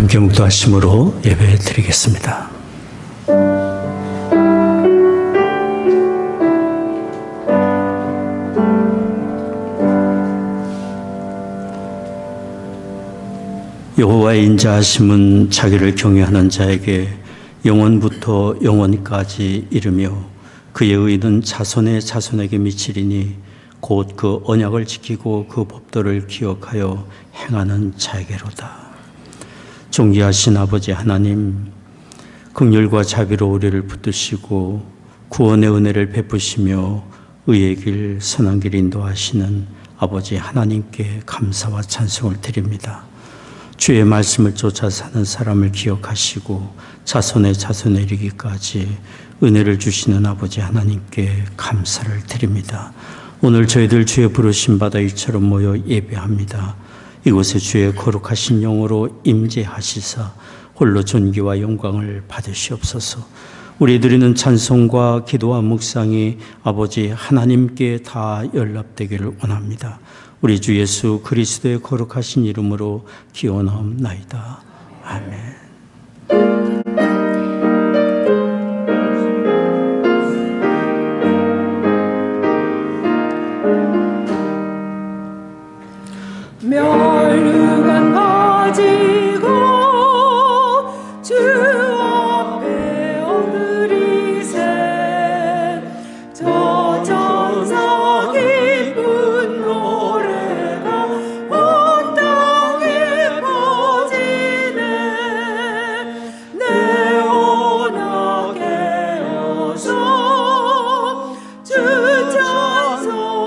함께 묵도하심으로 예배 드리겠습니다. 여호와의 인자하심은 자기를 경외하는 자에게 영원부터 영원까지 이르며 그의 의는 자손의 자손에게 미치리니 곧 그 언약을 지키고 그 법도를 기억하여 행하는 자에게로다. 존귀하신 아버지 하나님, 긍휼과 자비로 우리를 붙드시고 구원의 은혜를 베푸시며 의의 길 선한 길 인도하시는 아버지 하나님께 감사와 찬송을 드립니다. 주의 말씀을 쫓아 사는 사람을 기억하시고 자손의 자손에 이르기까지 은혜를 주시는 아버지 하나님께 감사를 드립니다. 오늘 저희들 주의 부르심 받아 이처럼 모여 예배합니다. 이곳에 주의 거룩하신 영으로 임재하시사 홀로 존귀와 영광을 받으시옵소서. 우리 드리는 찬송과 기도와 묵상이 아버지 하나님께 다 연락되기를 원합니다. 우리 주 예수 그리스도의 거룩하신 이름으로 기원하옵나이다. 아멘. 멸류관 가지고 주 앞에 엎드리세. 저 천사 기쁜 노래가 온 땅에 퍼지네. 내 온아 깨어서 주 찬송하여라.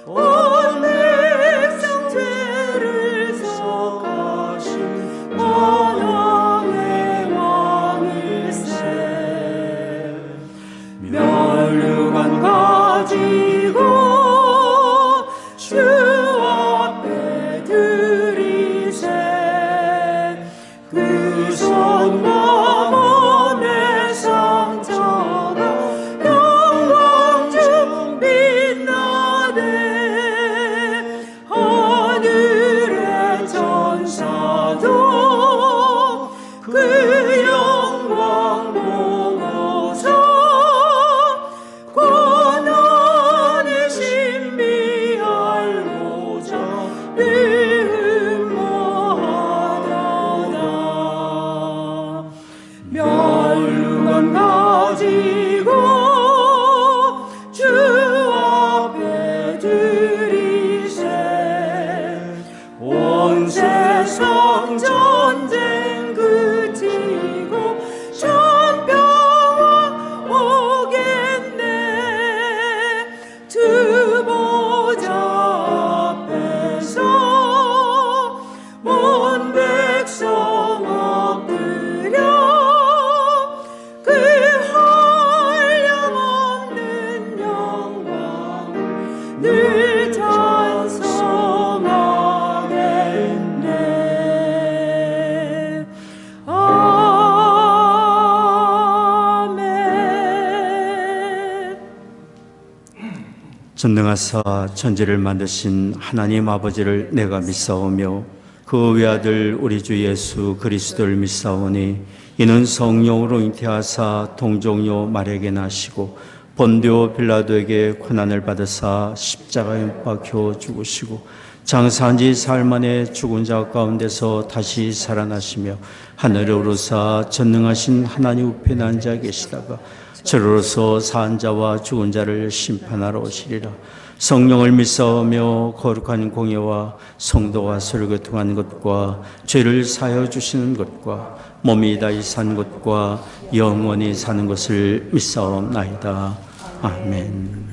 온 백성 죄를 삭하신 만왕의 왕일세. 멸류관 가지고 주 앞에 드리세. 그 손과 몸의 상처가 영광 중 빛나네. 하늘의 천사도 그 영광 보고서 고난의 신비 알고자 음모하도다. 멸류관 가지고 주 앞에 드리세. 온 세상 전쟁 그치고 전평화 오겠네. 주 보좌 앞에서 온 백성 엎드려 그 한량없는 영광을 늘 찬송하겠네. 아멘. 전능하사 천지를 만드신 하나님 아버지를 내가 믿사오며 그 외아들 우리 주 예수 그리스도를 믿사오니 이는 성령으로 잉태하사 동정녀 마리아에게 나시고 본디오 빌라도에게 고난을 받으사 십자가에 못 박혀 죽으시고 장사한 지 사흘 만에 죽은 자 가운데서 다시 살아나시며 하늘에 오르사 전능하신 하나님 우편에 앉아 계시다가 저로서 사한 자와 죽은 자를 심판하러 오시리라. 성령을 믿사오며 거룩한 공예와 성도가 서로 교통하는 것과 죄를 사하여 주시는 것과 몸이 다시 산 것과 영원히 사는 것을 믿사옵나이다. 아멘.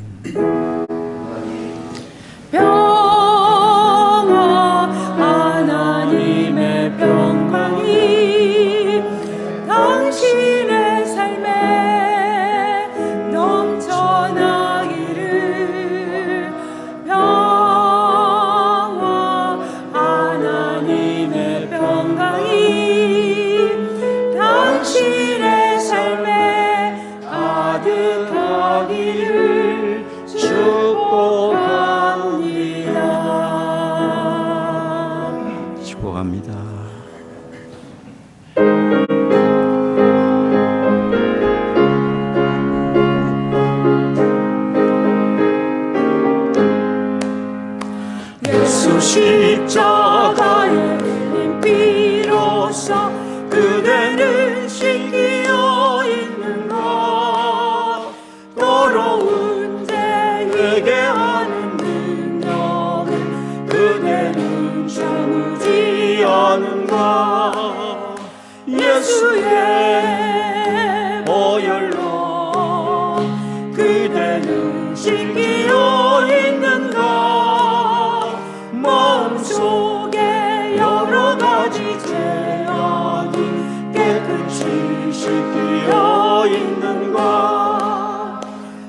평화 하나님의 평강이 당신의 삶에 넘쳐나기를. 평화 하나님의 평강이 당신의 삶에 가득하기를 주 예수 십자가에 흘린 피로써 그대는 씻기어 있는가. 더러운 죄 회개하는 능력을 그대는 참지 않은가. 예수의 보혈로 그대는 씻기어 있는가. 마음속에 여러 가지 죄악이 깨끗이 씻기어 있는가.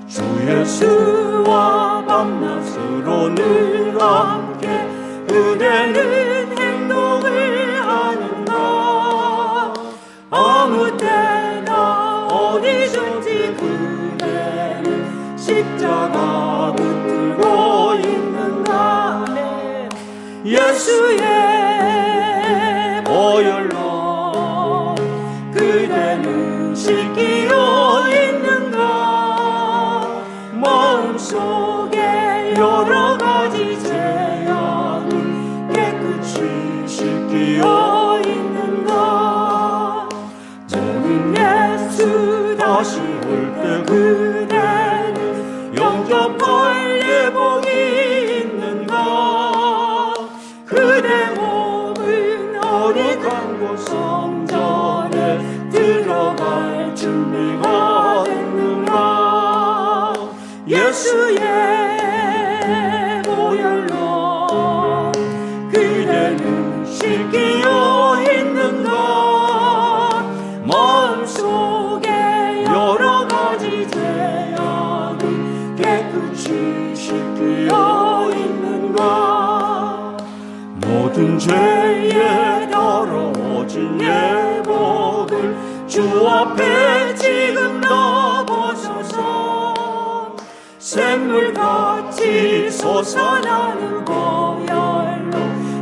주 예수와 밤낮으로 늘 함께 그대는 행동을 하는가. 아무 때나 어디든지 그대는 십자가 붙들고 있는가. 예수의 보혈로 그대는 씻기어 있는가. 마음속에 여러 가지 죄악을 깨끗이 씻기어 있는가. 저는 예수 다시 올 때 그대는 영접할 예복이 있는가. 그대 몸은 어리광 곳 성전에 들어갈 준비가 됐는가. 예수의 보혈로 그대는 씻기어 있는가. 마음속에 여러 가지 죄악을 깨끗이 씻기어 있는가. 모든 죄에 더러워진 예복을 주 앞에 지금 넣어보소서. 샘물같이 솟아나는 보혈로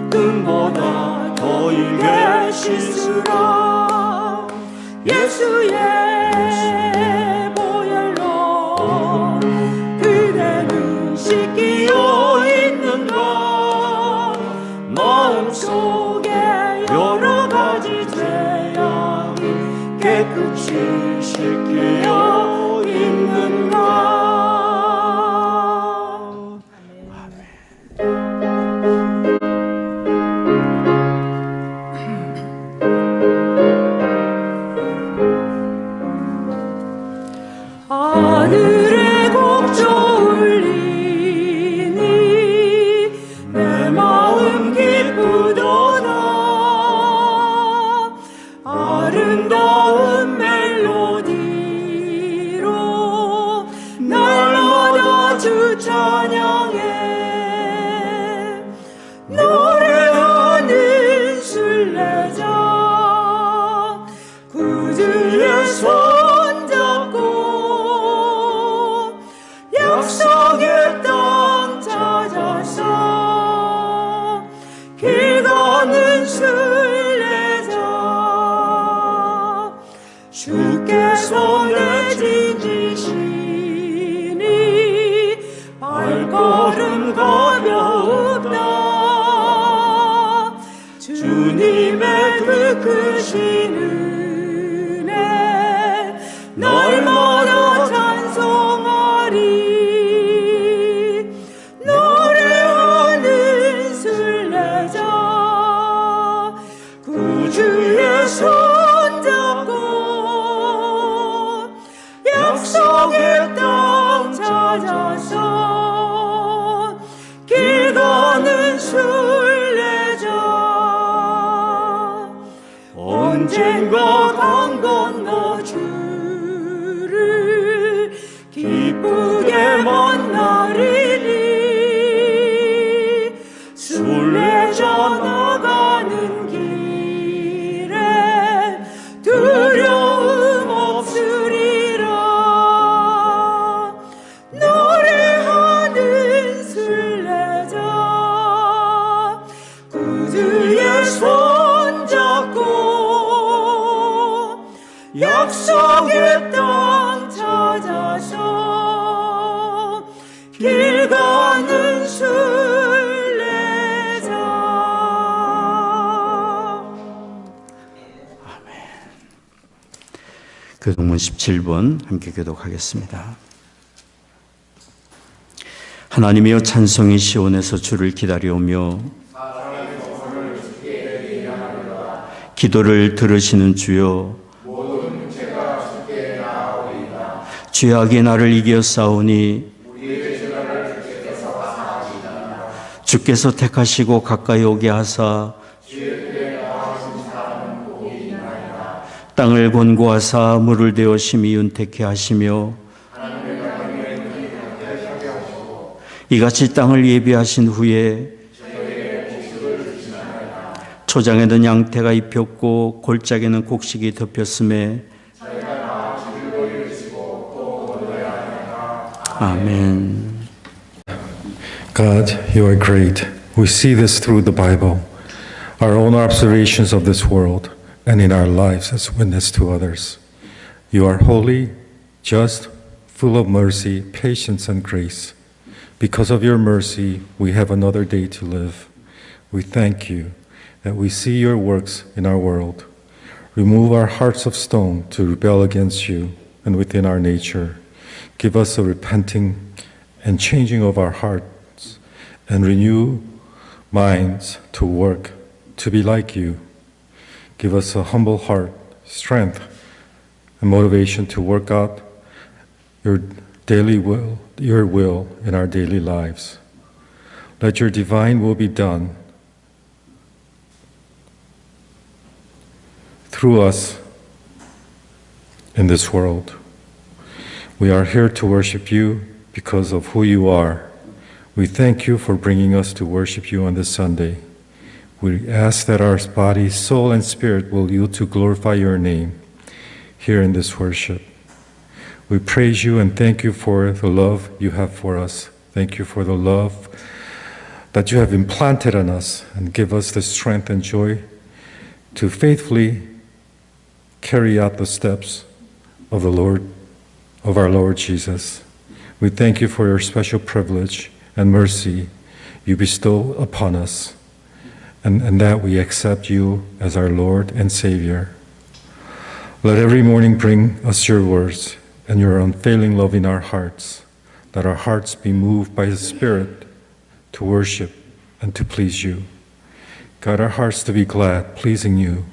금보다 더 일게 씻으라. 예수의 보혈로 그대는 씻기어 있는가. 마음속에 여러 가지 죄악을 깨끗이 씻기어 있는가. 하늘에 곡조 울리니 내 마음 기쁘도다. 아름다운 멜로디로 날마다 주 찬양해. 노래하는 순례자 구주의 손잡고 약속의 땅 찾아서 길 가는 순례자. 주께서 내지지시니 발걸음 가벼우다. 주님의 그 크신 은혜 날마다 찬송하리. 노래하는 순례자 구주의 손잡고 약속의 땅 찾아서 길 가는 순례자. 언젠가 강 건너 주를 기쁘게 만나리니. 순례자 나가는 길에 두려움 없으리라. 노래하는 순례자 구주의 손잡고 약속의 땅 찾아서 길 가는 순례자. 교동문 17번 함께 교독하겠습니다. 하나님이여 찬송이 시온에서 주를 기다려오며 기도를 들으시는 주여 죄악이 나를 이겨 싸우니 주께서 택하시고 가까이 오게 하사 땅을 권고하사 물을 대어 심히 윤택케 하시며 이같이 땅을 예비하신 후에 초장에는 양태가 입혔고 골짜기는 곡식이 덮였음에 아멘. God, you are great. We see this through the Bible, our own observations of this world, and in our lives as witness to others. You are holy, just, full of mercy, patience, and grace. Because of your mercy, we have another day to live. We thank you that we see your works in our world. Remove our hearts of stone to rebel against you and within our nature. Give us a repenting and changing of our hearts and renew minds to work, to be like you. Give us a humble heart, strength, and motivation to work out your will in our daily lives. Let your divine will be done through us in this world. We are here to worship you because of who you are. We thank you for bringing us to worship you on this Sunday. We ask that our body, soul, and spirit will yield to glorify your name here in this worship. We praise you and thank you for the love you have for us. Thank you for the love that you have implanted in us and give us the strength and joy to faithfully carry out the steps of our Lord Jesus. We thank you for your special privilege and mercy you bestow upon us, and that we accept you as our Lord and Savior. Let every morning bring us your words and your unfailing love in our hearts. Let our hearts be moved by the Spirit to worship and to please you. Guide our hearts to be glad, pleasing you,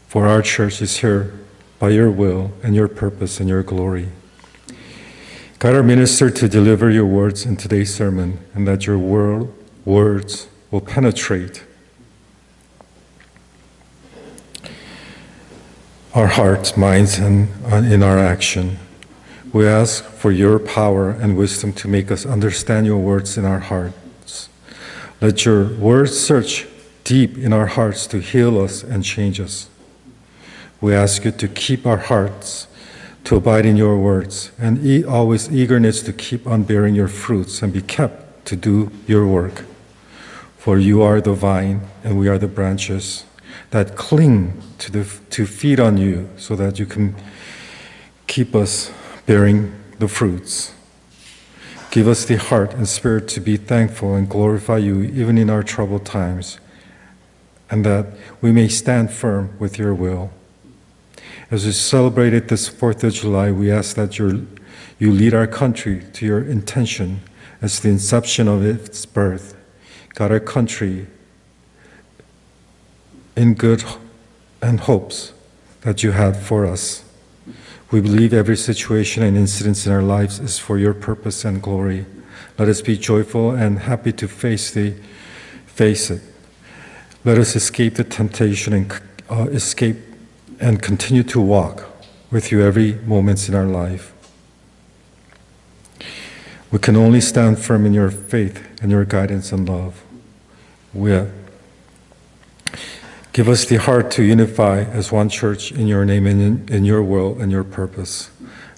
for our church is here by your will and your purpose and your glory. Guide our minister to deliver your words in today's sermon, and that your words will penetrate our hearts, minds, and in our action. We ask for your power and wisdom to make us understand your words in our hearts. Let your words search deep in our hearts to heal us and change us. We ask you to keep our hearts to abide in your words, and always eagerness to keep on bearing your fruits and be kept to do your work. For you are the vine, and we are the branches that cling to feed on you, so that you can keep us bearing the fruits. Give us the heart and spirit to be thankful and glorify you even in our troubled times, and that we may stand firm with your will. As we celebrated this 4th of July, we ask that you lead our country to your intention as the inception of its birth. Guide our country in good and hopes that you have for us. We believe every situation and incident in our lives is for your purpose and glory. Let us be joyful and happy to face it. Let us escape the temptation and continue to walk with you every moment in our life. We can only stand firm in your faith and your guidance and love. Give us the heart to unify as one church in your name and in your will and your purpose.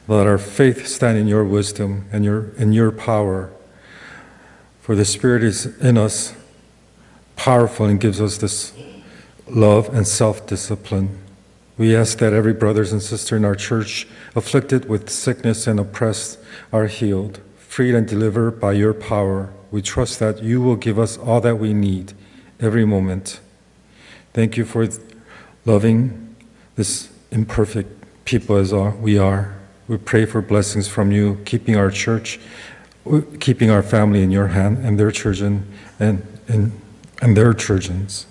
Let our faith stand in your wisdom and in your power. For the Spirit is in us, powerful, and gives us this love and self-discipline. We ask that every brothers and sister in our church afflicted with sickness and oppressed are healed, freed and delivered by your power. We trust that you will give us all that we need every moment. Thank you for loving this imperfect people as we are. We pray for blessings from you, keeping our church, keeping our family in your hand and their children and their children's.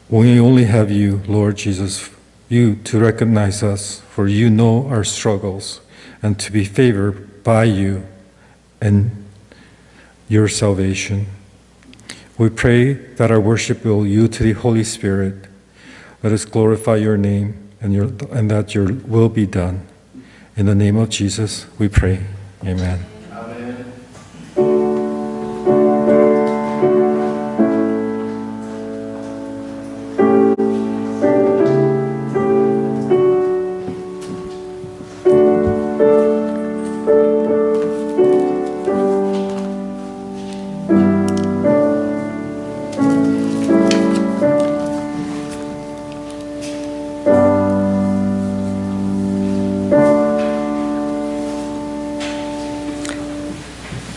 We only have you, Lord Jesus, you to recognize us, for you know our struggles, and to be favored by you and your salvation. We pray that our worship will yield to the Holy Spirit. Let us glorify your name and that your will be done. In the name of Jesus, we pray. Amen.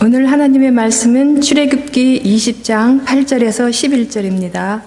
오늘 하나님의 말씀은 출애굽기 20장 8절에서 11절입니다.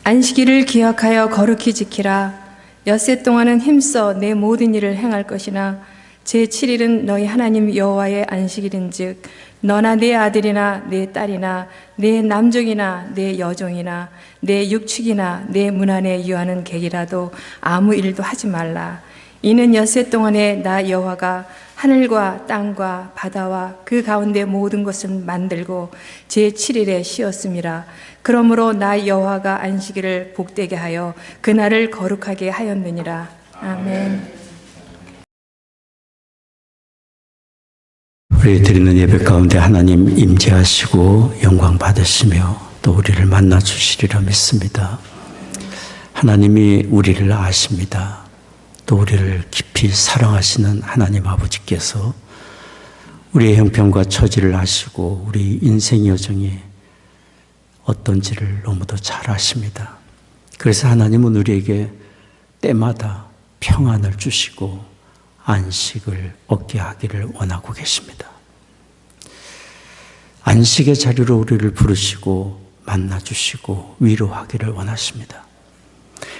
안식일을 기억하여 거룩히 지키라. 엿새 동안은 힘써 내 모든 일을 행할 것이나 제7일은 너희 하나님 여호와의 안식일인즉 너나 내 아들이나 내 딸이나 내 남종이나 내 여종이나 내 육축이나 내 문 안에 유하는 객이라도 아무 일도 하지 말라. 이는 엿새 동안에 나 여호와가 하늘과 땅과 바다와 그 가운데 모든 것을 만들고 제7일에 쉬었음이라. 그러므로 나 여호와가 안식일을 복되게 하여 그날을 거룩하게 하였느니라. 아멘. 우리 드리는 예배 가운데 하나님 임재하시고 영광 받으시며 또 우리를 만나 주시리라 믿습니다. 하나님이 우리를 아십니다. 또 우리를 깊이 사랑하시는 하나님 아버지께서 우리의 형편과 처지를 아시고 우리 인생 여정이 어떤지를 너무도 잘 아십니다. 그래서 하나님은 우리에게 때마다 평안을 주시고 안식을 얻게 하기를 원하고 계십니다. 안식의 자리로 우리를 부르시고 만나주시고 위로하기를 원하십니다.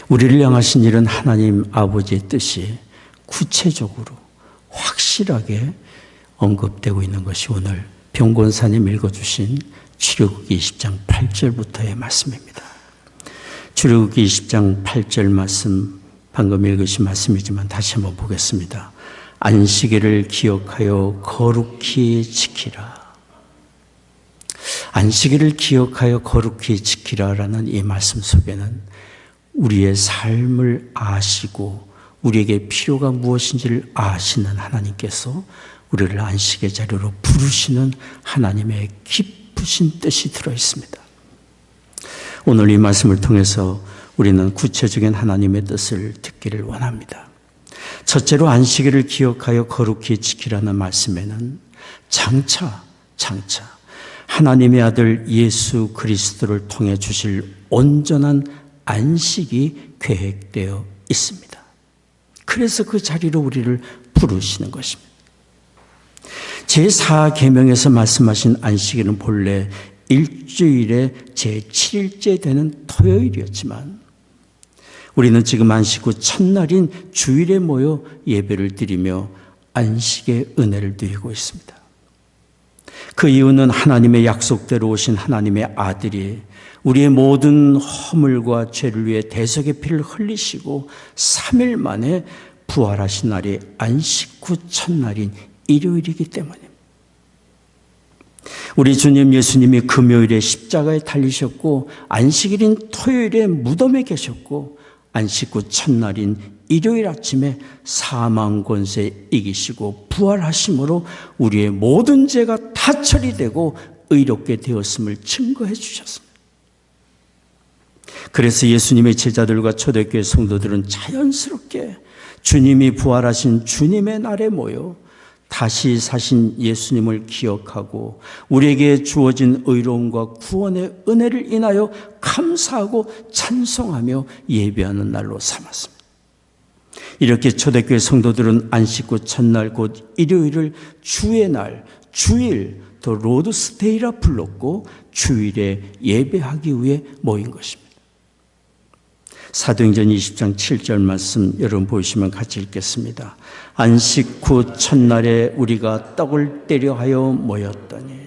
우리를 향하신 일은 하나님 아버지의 뜻이 구체적으로 확실하게 언급되고 있는 것이 오늘 병권사님 읽어주신 출애굽기 20장 8절부터의 말씀입니다. 출애굽기 20장 8절 말씀, 방금 읽으신 말씀이지만 다시 한번 보겠습니다. 안식일을 기억하여 거룩히 지키라. 안식일을 기억하여 거룩히 지키라라는 이 말씀 속에는 우리의 삶을 아시고 우리에게 필요가 무엇인지를 아시는 하나님께서 우리를 안식의 자리로 부르시는 하나님의 깊으신 뜻이 들어있습니다. 오늘 이 말씀을 통해서 우리는 구체적인 하나님의 뜻을 듣기를 원합니다. 첫째로 안식일을 기억하여 거룩히 지키라는 말씀에는 장차 하나님의 아들 예수 그리스도를 통해 주실 온전한 안식이 계획되어 있습니다. 그래서 그 자리로 우리를 부르시는 것입니다. 제4계명에서 말씀하신 안식일은 본래 일주일의 제7일째 되는 토요일이었지만 우리는 지금 안식 후 첫날인 주일에 모여 예배를 드리며 안식의 은혜를 누리고 있습니다. 그 이유는 하나님의 약속대로 오신 하나님의 아들이 우리의 모든 허물과 죄를 위해 대속의 피를 흘리시고 3일 만에 부활하신 날이 안식 후 첫날인 일요일이기 때문입니다. 우리 주님 예수님이 금요일에 십자가에 달리셨고 안식일인 토요일에 무덤에 계셨고 안식 후 첫날인 일요일 아침에 사망 권세 이기시고 부활하심으로 우리의 모든 죄가 다 처리되고 의롭게 되었음을 증거해 주셨습니다. 그래서 예수님의 제자들과 초대교회 성도들은 자연스럽게 주님이 부활하신 주님의 날에 모여 다시 사신 예수님을 기억하고 우리에게 주어진 의로움과 구원의 은혜를 인하여 감사하고 찬송하며 예배하는 날로 삼았습니다. 이렇게 초대교회 성도들은 안식 후 첫날 곧 일요일을 주의 날, 주일, 또 로드스데이라 불렀고 주일에 예배하기 위해 모인 것입니다. 사도행전 20장 7절 말씀 여러분 보시면 같이 읽겠습니다. 안식 후 첫날에 우리가 떡을 떼려 하여 모였더니.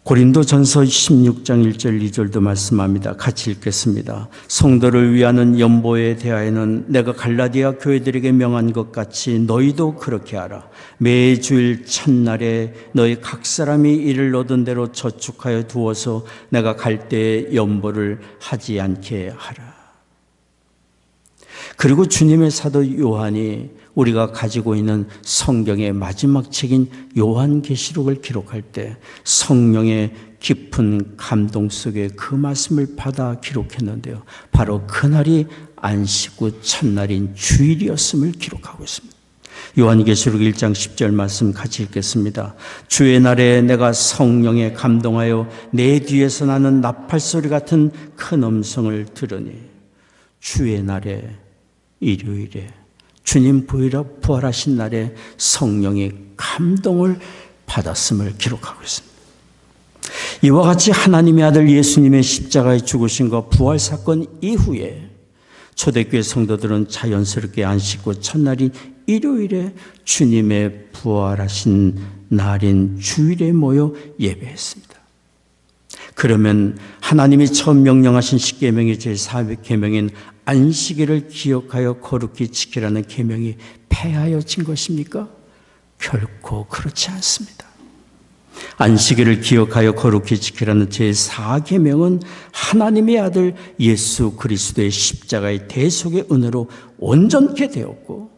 고린도전서 16장 1절 2절도 말씀합니다. 같이 읽겠습니다. 성도를 위하는 연보에 대하여는 내가 갈라디아 교회들에게 명한 것 같이 너희도 그렇게 하라. 매 주일 첫날에 너희 각 사람이 이를 얻은 대로 저축하여 두어서 내가 갈 때에 연보를 하지 않게 하라. 그리고 주님의 사도 요한이 우리가 가지고 있는 성경의 마지막 책인 요한계시록을 기록할 때 성령의 깊은 감동 속에 그 말씀을 받아 기록했는데요. 바로 그날이 안식 후 첫날인 주일이었음을 기록하고 있습니다. 요한계시록 1장 10절 말씀 같이 읽겠습니다. 주의 날에 내가 성령에 감동하여 내 뒤에서 나는 나팔소리 같은 큰 음성을 들으니. 주의 날에, 일요일에, 주님 부활하신 날에 성령의 감동을 받았음을 기록하고 있습니다. 이와 같이 하나님의 아들 예수님의 십자가의 죽으심과 부활 사건 이후에 초대교회 성도들은 자연스럽게 안식 후 첫날인 일요일에 주님의 부활하신 날인 주일에 모여 예배했습니다. 그러면 하나님이 처음 명령하신 십계명의 제4계명인 안식일을 기억하여 거룩히 지키라는 계명이 폐하여진 것입니까? 결코 그렇지 않습니다. 안식일을 기억하여 거룩히 지키라는 제4계명은 하나님의 아들 예수 그리스도의 십자가의 대속의 은혜로 온전케 되었고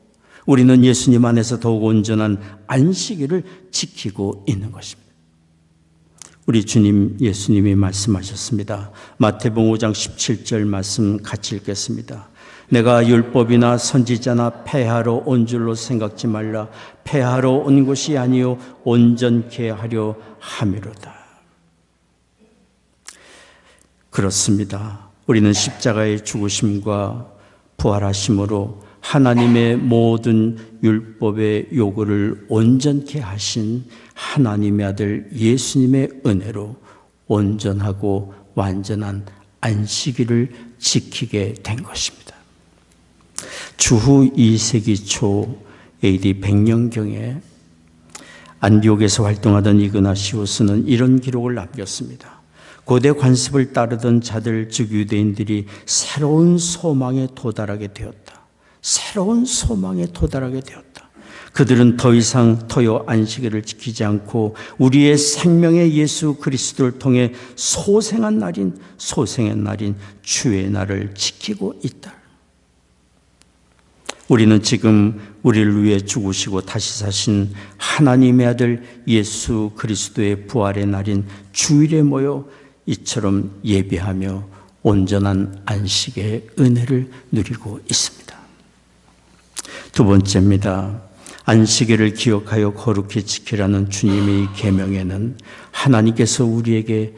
우리는 예수님 안에서 더욱 온전한 안식일을 지키고 있는 것입니다. 우리 주님 예수님이 말씀하셨습니다. 마태복음 5장 17절 말씀 같이 읽겠습니다. 내가 율법이나 선지자나 폐하러 온 줄로 생각지 말라. 폐하러 온 것이 아니요 온전케 하려 함이로다. 그렇습니다. 우리는 십자가의 죽으심과 부활하심으로 하나님의 모든 율법의 요구를 온전케 하신 하나님의 아들 예수님의 은혜로 온전하고 완전한 안식일을 지키게 된 것입니다. 주후 2세기 초 AD 100년경에 안디옥에서 활동하던 이그나시오스는 이런 기록을 남겼습니다. 고대 관습을 따르던 자들 즉 유대인들이 새로운 소망에 도달하게 되었다. 새로운 소망에 도달하게 되었다. 그들은 더 이상 토요 안식일을 지키지 않고 우리의 생명의 예수 그리스도를 통해 소생의 날인 주의 날을 지키고 있다. 우리는 지금 우리를 위해 죽으시고 다시 사신 하나님의 아들 예수 그리스도의 부활의 날인 주일에 모여 이처럼 예배하며 온전한 안식의 은혜를 누리고 있습니다. 두 번째입니다. 안식일을 기억하여 거룩히 지키라는 주님의 계명에는 하나님께서 우리에게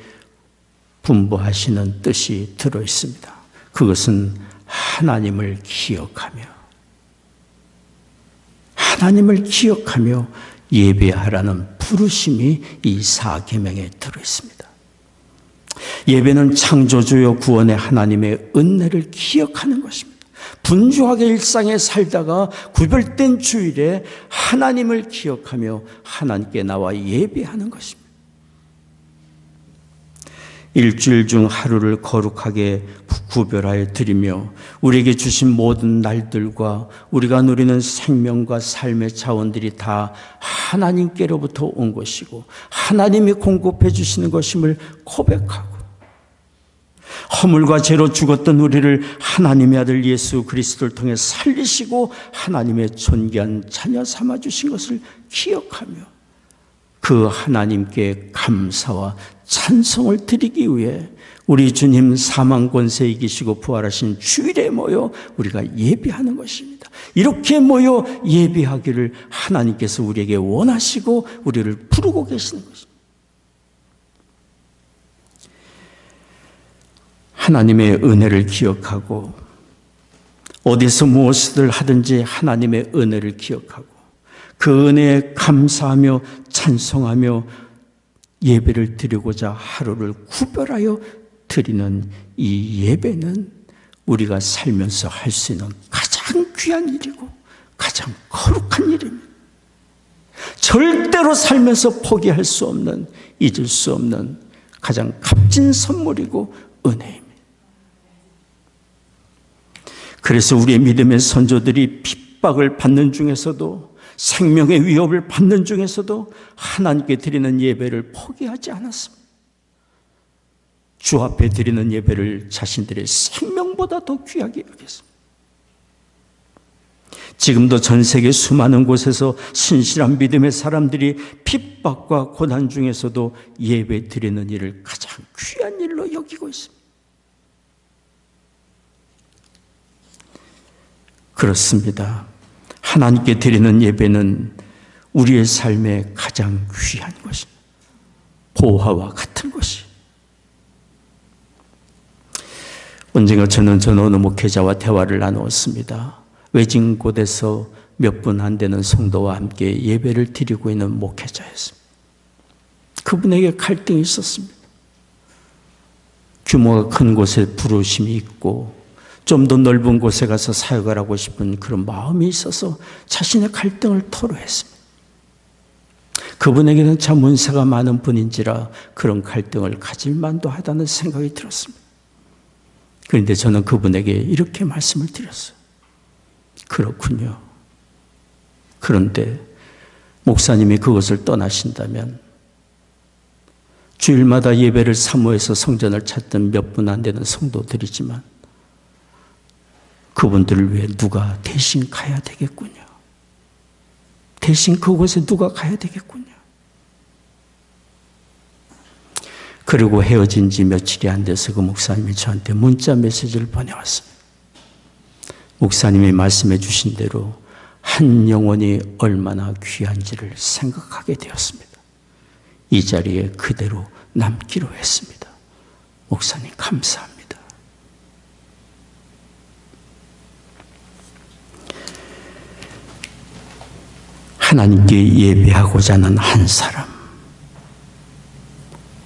분부하시는 뜻이 들어 있습니다. 그것은 하나님을 기억하며 예배하라는 부르심이 이 4계명에 들어 있습니다. 예배는 창조주요 구원의 하나님의 은혜를 기억하는 것입니다. 분주하게 일상에 살다가 구별된 주일에 하나님을 기억하며 하나님께 나와 예배하는 것입니다. 일주일 중 하루를 거룩하게 구별하여 드리며 우리에게 주신 모든 날들과 우리가 누리는 생명과 삶의 자원들이 다 하나님께로부터 온 것이고 하나님이 공급해 주시는 것임을 고백하고 허물과 죄로 죽었던 우리를 하나님의 아들 예수 그리스도를 통해 살리시고 하나님의 존귀한 자녀 삼아주신 것을 기억하며 그 하나님께 감사와 찬송을 드리기 위해 우리 주님 사망 권세 이기시고 부활하신 주일에 모여 우리가 예배하는 것입니다. 이렇게 모여 예배하기를 하나님께서 우리에게 원하시고 우리를 부르고 계시는 것입니다. 하나님의 은혜를 기억하고 어디서 무엇을 하든지 하나님의 은혜를 기억하고 그 은혜에 감사하며 찬송하며 예배를 드리고자 하루를 구별하여 드리는 이 예배는 우리가 살면서 할 수 있는 가장 귀한 일이고 가장 거룩한 일입니다. 절대로 살면서 포기할 수 없는, 잊을 수 없는 가장 값진 선물이고 은혜입니다. 그래서 우리의 믿음의 선조들이 핍박을 받는 중에서도, 생명의 위협을 받는 중에서도 하나님께 드리는 예배를 포기하지 않았습니다. 주 앞에 드리는 예배를 자신들의 생명보다 더 귀하게 여겼습니다. 지금도 전 세계 수많은 곳에서 신실한 믿음의 사람들이 핍박과 고난 중에서도 예배 드리는 일을 가장 귀한 일로 여기고 있습니다. 그렇습니다. 하나님께 드리는 예배는 우리의 삶의 가장 귀한 것입니다. 보화와 같은 것이. 언젠가 저는 어느 목회자와 대화를 나누었습니다. 외진 곳에서 몇 분 안 되는 성도와 함께 예배를 드리고 있는 목회자였습니다. 그분에게 갈등이 있었습니다. 규모가 큰 곳에 부르심이 있고 좀 더 넓은 곳에 가서 사역을 하고 싶은 그런 마음이 있어서 자신의 갈등을 토로했습니다. 그분에게는 참 은사가 많은 분인지라 그런 갈등을 가질 만도 하다는 생각이 들었습니다. 그런데 저는 그분에게 이렇게 말씀을 드렸어요. 그렇군요. 그런데 목사님이 그것을 떠나신다면 주일마다 예배를 사모해서 성전을 찾던 몇 분 안 되는 성도들이지만 그분들을 위해 누가 대신 가야 되겠군요. 대신 그곳에 누가 가야 되겠군요. 그리고 헤어진 지 며칠이 안 돼서 그 목사님이 저한테 문자 메시지를 보내왔습니다. 목사님이 말씀해 주신 대로 한 영혼이 얼마나 귀한지를 생각하게 되었습니다. 이 자리에 그대로 남기로 했습니다. 목사님 감사합니다. 하나님께 예배하고자 하는 한 사람,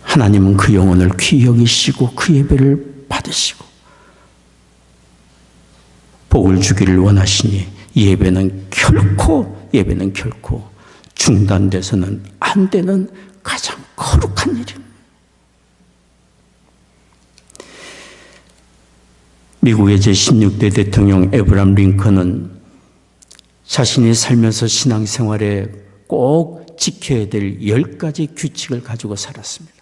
하나님은 그 영혼을 귀히 여기시고 그 예배를 받으시고 복을 주기를 원하시니 예배는 결코 중단돼서는 안 되는 가장 거룩한 일입니다. 미국의 제16대 대통령 에브람 링컨은 자신이 살면서 신앙생활에 꼭 지켜야 될 10가지 규칙을 가지고 살았습니다.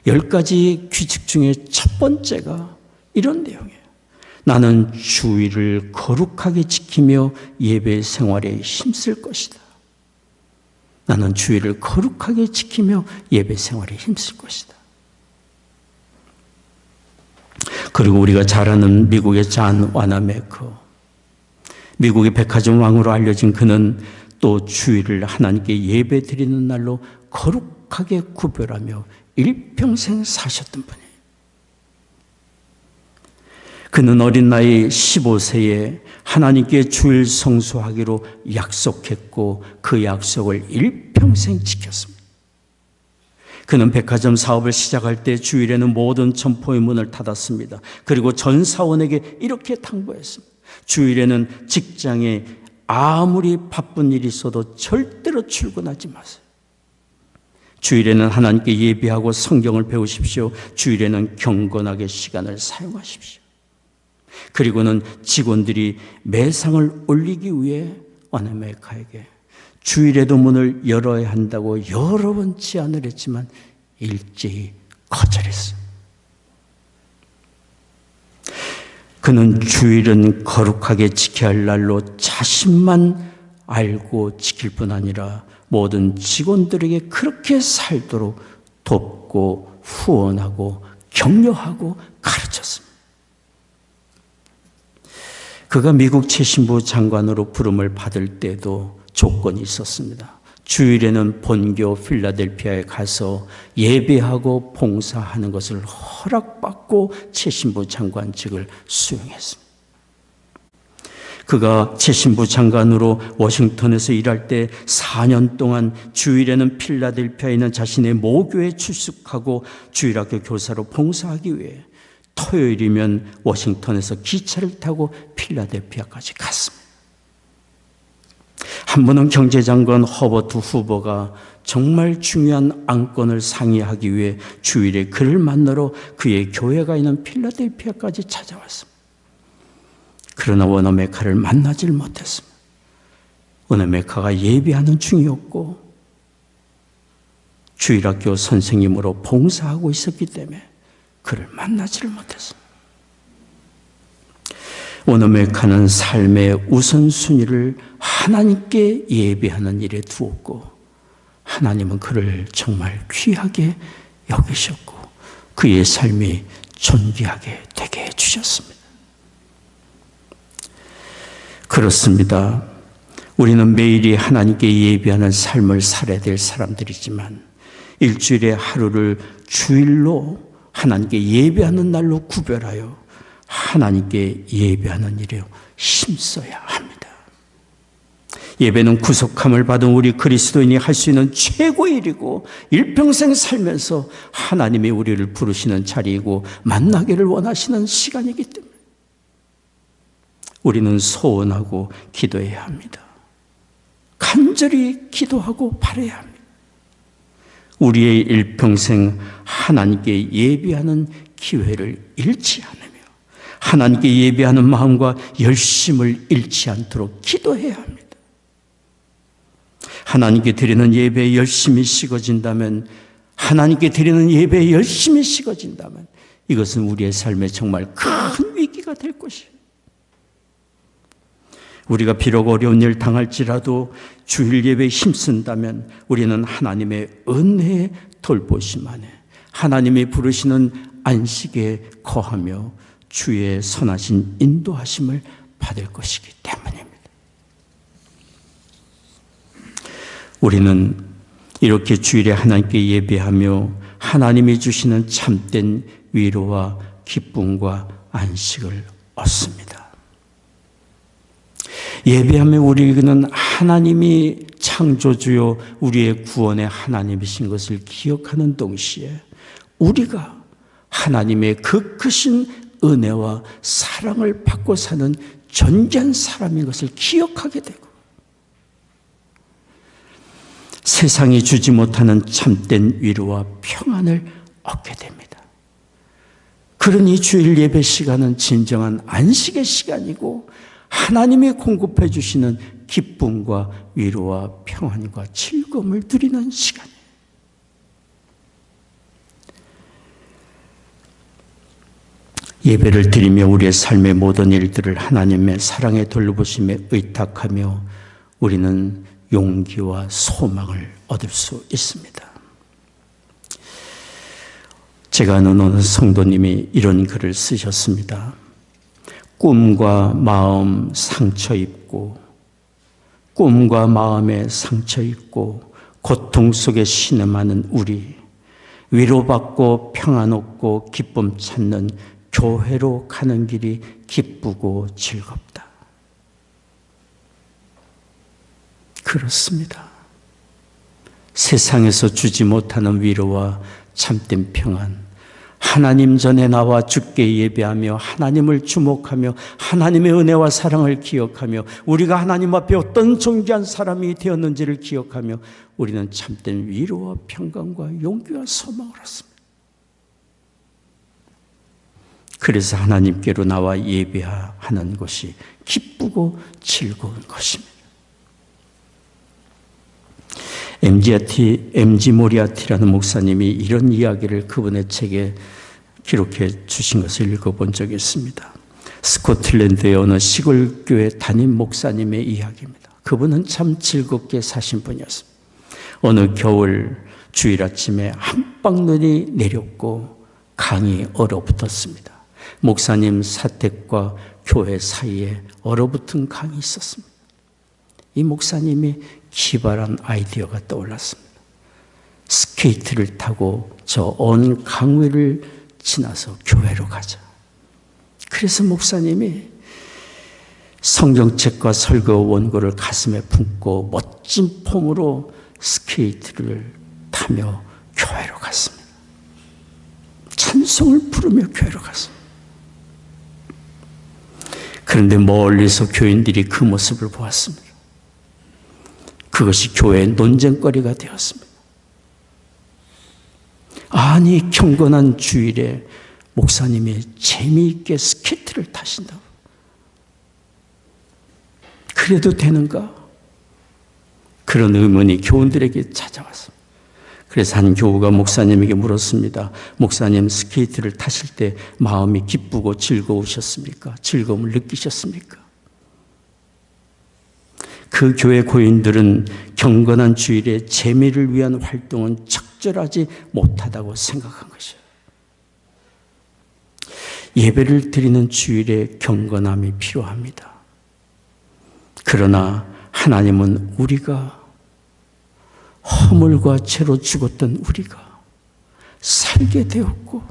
10가지 규칙 중에 첫 번째가 이런 내용이에요. 나는 주의를 거룩하게 지키며 예배 생활에 힘쓸 것이다. 나는 주의를 거룩하게 지키며 예배 생활에 힘쓸 것이다. 그리고 우리가 잘 아는 미국의 잔 와나메커, 미국의 백화점 왕으로 알려진 그는 또 주일을 하나님께 예배 드리는 날로 거룩하게 구별하며 일평생 사셨던 분이에요. 그는 어린 나이 15세에 하나님께 주일 성수하기로 약속했고 그 약속을 일평생 지켰습니다. 그는 백화점 사업을 시작할 때 주일에는 모든 점포의 문을 닫았습니다. 그리고 전 사원에게 이렇게 당부했습니다. 주일에는 직장에 아무리 바쁜 일이 있어도 절대로 출근하지 마세요. 주일에는 하나님께 예배하고 성경을 배우십시오. 주일에는 경건하게 시간을 사용하십시오. 그리고는 직원들이 매상을 올리기 위해 와나메카에게 주일에도 문을 열어야 한다고 여러 번 제안을 했지만 일제히 거절했습니다. 그는 주일은 거룩하게 지켜야 할 날로 자신만 알고 지킬 뿐 아니라 모든 직원들에게 그렇게 살도록 돕고 후원하고 격려하고 가르쳤습니다. 그가 미국 최신부 장관으로 부름을 받을 때도 조건이 있었습니다. 주일에는 본교 필라델피아에 가서 예배하고 봉사하는 것을 허락받고 최신부 장관직을 수행했습니다. 그가 최신부 장관으로 워싱턴에서 일할 때 4년 동안 주일에는 필라델피아에 있는 자신의 모교에 출석하고 주일학교 교사로 봉사하기 위해 토요일이면 워싱턴에서 기차를 타고 필라델피아까지 갔습니다. 한 번은 경제장관 허버트 후보가 정말 중요한 안건을 상의하기 위해 주일에 그를 만나러 그의 교회가 있는 필라델피아까지 찾아왔습니다. 그러나 워너메카를 만나질 못했습니다. 워너메카가 예배하는 중이었고 주일학교 선생님으로 봉사하고 있었기 때문에 그를 만나지를 못했습니다. 워너메카는 삶의 우선순위를 하나님께 예배하는 일에 두었고 하나님은 그를 정말 귀하게 여기셨고 그의 삶이 존귀하게 되게 해주셨습니다. 그렇습니다. 우리는 매일이 하나님께 예배하는 삶을 살아야 될 사람들이지만 일주일에 하루를 주일로 하나님께 예배하는 날로 구별하여 하나님께 예배하는 일에 힘써야 합니다. 예배는 구속함을 받은 우리 그리스도인이 할 수 있는 최고의 일이고 일평생 살면서 하나님이 우리를 부르시는 자리이고 만나기를 원하시는 시간이기 때문에 우리는 소원하고 기도해야 합니다. 간절히 기도하고 바라야 합니다. 우리의 일평생 하나님께 예배하는 기회를 잃지 않으며 하나님께 예배하는 마음과 열심을 잃지 않도록 기도해야 합니다. 하나님께 드리는 예배에 열심이 식어진다면 하나님께 드리는 예배에 열심이 식어진다면 이것은 우리의 삶에 정말 큰 위기가 될 것이에요. 우리가 비록 어려운 일 당할지라도 주일 예배에 힘쓴다면 우리는 하나님의 은혜에 돌보심 안에 하나님이 부르시는 안식에 거하며 주의 선하신 인도하심을 받을 것이기 때문입니다. 우리는 이렇게 주일에 하나님께 예배하며 하나님이 주시는 참된 위로와 기쁨과 안식을 얻습니다. 예배하며 우리는 하나님이 창조주요 우리의 구원의 하나님이신 것을 기억하는 동시에 우리가 하나님의 그 크신 은혜와 사랑을 받고 사는 존귀한 사람인 것을 기억하게 되고 세상이 주지 못하는 참된 위로와 평안을 얻게 됩니다. 그러니 주일 예배 시간은 진정한 안식의 시간이고 하나님이 공급해 주시는 기쁨과 위로와 평안과 즐거움을 누리는 시간이에요. 예배를 드리며 우리의 삶의 모든 일들을 하나님의 사랑의 돌보심에 의탁하며 우리는 용기와 소망을 얻을 수 있습니다. 제가 아는 어느 성도님이 이런 글을 쓰셨습니다. 꿈과 마음 상처 입고 꿈과 마음에 상처 입고 고통 속에 신음하는 우리 위로받고 평안 얻고 기쁨 찾는 교회로 가는 길이 기쁘고 즐겁다. 그렇습니다. 세상에서 주지 못하는 위로와 참된 평안, 하나님 전에 나와 주께 예배하며 하나님을 주목하며 하나님의 은혜와 사랑을 기억하며 우리가 하나님 앞에 어떤 존귀한 사람이 되었는지를 기억하며 우리는 참된 위로와 평강과 용기와 소망을 얻습니다. 그래서 하나님께로 나와 예배하는 것이 기쁘고 즐거운 것입니다. MG 모리아티라는 목사님이 이런 이야기를 그분의 책에 기록해 주신 것을 읽어본 적이 있습니다. 스코틀랜드의 어느 시골 교회 담임 목사님의 이야기입니다. 그분은 참 즐겁게 사신 분이었습니다. 어느 겨울 주일 아침에 한방눈이 내렸고 강이 얼어붙었습니다. 목사님 사택과 교회 사이에 얼어붙은 강이 있었습니다. 이 목사님이 기발한 아이디어가 떠올랐습니다. 스케이트를 타고 저 언 강위를 지나서 교회로 가자. 그래서 목사님이 성경책과 설교 원고를 가슴에 품고 멋진 폼으로 스케이트를 타며 교회로 갔습니다. 찬송을 부르며 교회로 갔습니다. 그런데 멀리서 교인들이 그 모습을 보았습니다. 그것이 교회의 논쟁거리가 되었습니다. 아니, 경건한 주일에 목사님이 재미있게 스케이트를 타신다고. 그래도 되는가? 그런 의문이 교우들에게 찾아왔습니다. 그래서 한 교우가 목사님에게 물었습니다. 목사님, 스케이트를 타실 때 마음이 기쁘고 즐거우셨습니까? 즐거움을 느끼셨습니까? 그 교회 고인들은 경건한 주일에 재미를 위한 활동은 적절하지 못하다고 생각한 것이에요. 예배를 드리는 주일에 경건함이 필요합니다. 그러나 하나님은 우리가 허물과 죄로 죽었던 우리가 살게 되었고,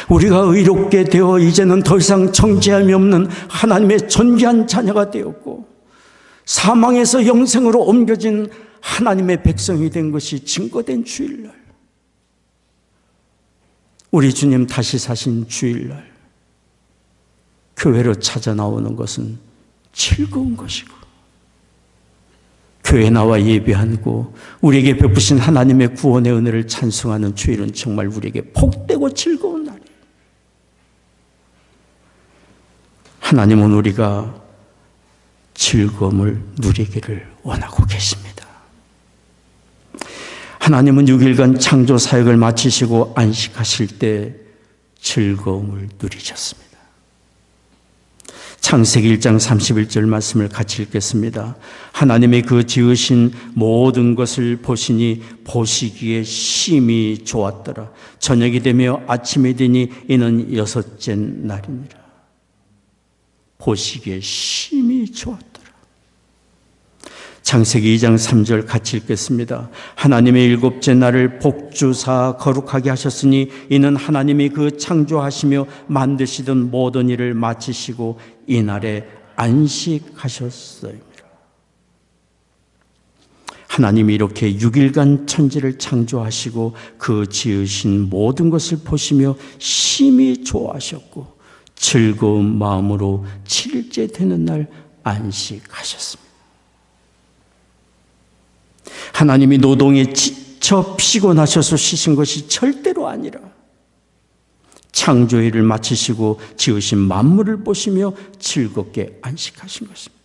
우리가 의롭게 되어 이제는 더 이상 정죄함이 없는 하나님의 존귀한 자녀가 되었고, 사망에서 영생으로 옮겨진 하나님의 백성이 된 것이 증거된 주일날, 우리 주님 다시 사신 주일날 교회로 찾아 나오는 것은 즐거운 것이고, 교회에 나와 예배하고 우리에게 베푸신 하나님의 구원의 은혜를 찬송하는 주일은 정말 우리에게 복되고 즐거운 날이에요. 하나님은 우리가 즐거움을 누리기를 원하고 계십니다. 하나님은 6일간 창조 사역을 마치시고 안식하실 때 즐거움을 누리셨습니다. 창세기 1장 31절 말씀을 같이 읽겠습니다. 하나님의 그 지으신 모든 것을 보시니 보시기에 심히 좋았더라. 저녁이 되며 아침이 되니 이는 6째 날이니라. 보시기에 심히 좋았더라. 창세기 2장 3절 같이 읽겠습니다. 하나님의 7째 날을 복주사 거룩하게 하셨으니 이는 하나님이 그 창조하시며 만드시던 모든 일을 마치시고 이날에 안식하셨어요. 하나님이 이렇게 6일간 천지를 창조하시고 그 지으신 모든 것을 보시며 심히 좋아하셨고 즐거운 마음으로 7일째 되는 날 안식하셨습니다. 하나님이 노동에 지쳐 피곤하셔서 쉬신 것이 절대로 아니라 창조일을 마치시고 지으신 만물을 보시며 즐겁게 안식하신 것입니다.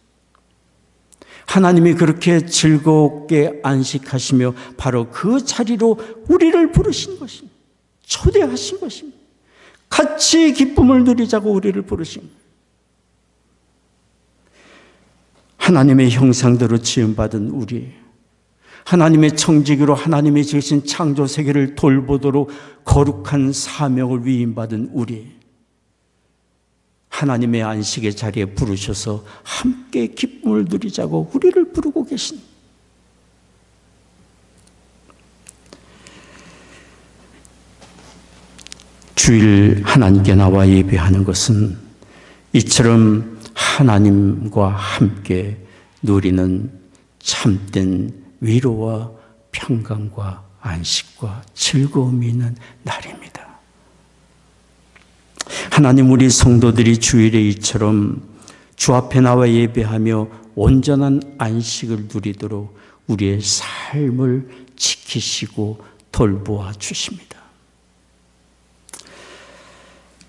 하나님이 그렇게 즐겁게 안식하시며 바로 그 자리로 우리를 부르신 것입니다. 초대하신 것입니다. 같이 기쁨을 누리자고 우리를 부르신 것입니다. 하나님의 형상대로 지음받은 우리, 하나님의 청지기로 하나님이 지으신 창조 세계를 돌보도록 거룩한 사명을 위임받은 우리, 하나님의 안식의 자리에 부르셔서 함께 기쁨을 누리자고 우리를 부르고 계신, 주일 하나님께 나와 예배하는 것은 이처럼 하나님과 함께 누리는 참된 위로와 평강과 안식과 즐거움이 있는 날입니다. 하나님, 우리 성도들이 주일에 이처럼 주 앞에 나와 예배하며 온전한 안식을 누리도록 우리의 삶을 지키시고 돌보아 주십니다.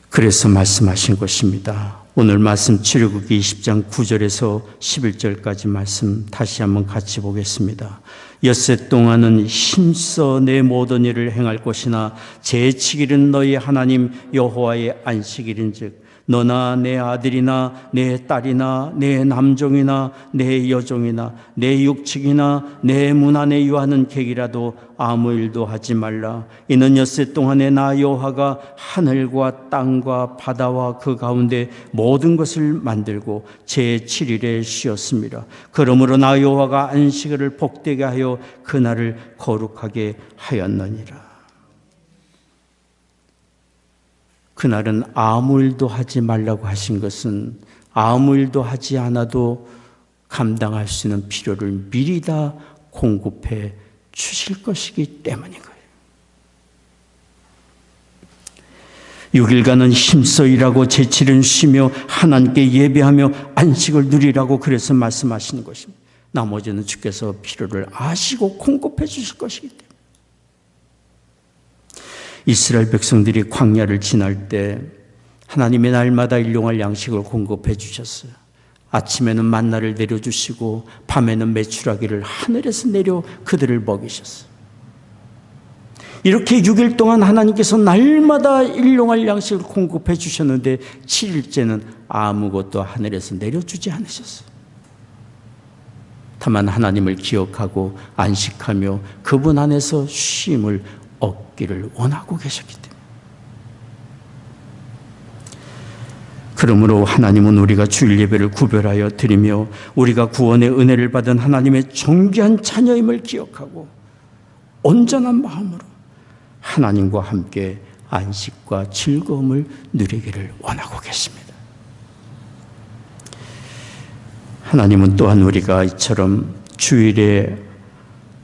그래서 말씀하신 것입니다. 오늘 말씀 출애굽기 20장 9절에서 11절까지 말씀 다시 한번 같이 보겠습니다. 엿새 동안은 힘써 내 모든 일을 행할 것이나 제7일은 너희 하나님 여호와의 안식일인즉 너나 내 아들이나 내 딸이나 내 남종이나 내 여종이나 내 육축이나 내 문 안에 유하는 객이라도 아무 일도 하지 말라. 이는 엿새 동안에 나 여호와가 하늘과 땅과 바다와 그 가운데 모든 것을 만들고 제7일에 쉬었습니다. 그러므로 나 여호와가 안식일을 복되게 하여 그날을 거룩하게 하였느니라. 그날은 아무 일도 하지 말라고 하신 것은 아무 일도 하지 않아도 감당할 수 있는 필요를 미리 다 공급해 주실 것이기 때문인 거예요. 6일간은 힘써 일하고 제7일은 쉬며 하나님께 예배하며 안식을 누리라고 그래서 말씀하시는 것입니다. 나머지는 주께서 필요를 아시고 공급해 주실 것이기 때문에. 이스라엘 백성들이 광야를 지날 때 하나님의 날마다 일용할 양식을 공급해 주셨어요. 아침에는 만나를 내려주시고 밤에는 메추라기를 하늘에서 내려 그들을 먹이셨어요. 이렇게 6일 동안 하나님께서 날마다 일용할 양식을 공급해 주셨는데 7일째는 아무것도 하늘에서 내려주지 않으셨어요. 다만 하나님을 기억하고 안식하며 그분 안에서 쉼을 얻기를 원하고 계셨기 때문에. 그러므로 하나님은 우리가 주일 예배를 구별하여 드리며 우리가 구원의 은혜를 받은 하나님의 존귀한 자녀임을 기억하고 온전한 마음으로 하나님과 함께 안식과 즐거움을 누리기를 원하고 계십니다. 하나님은 또한 우리가 이처럼 주일에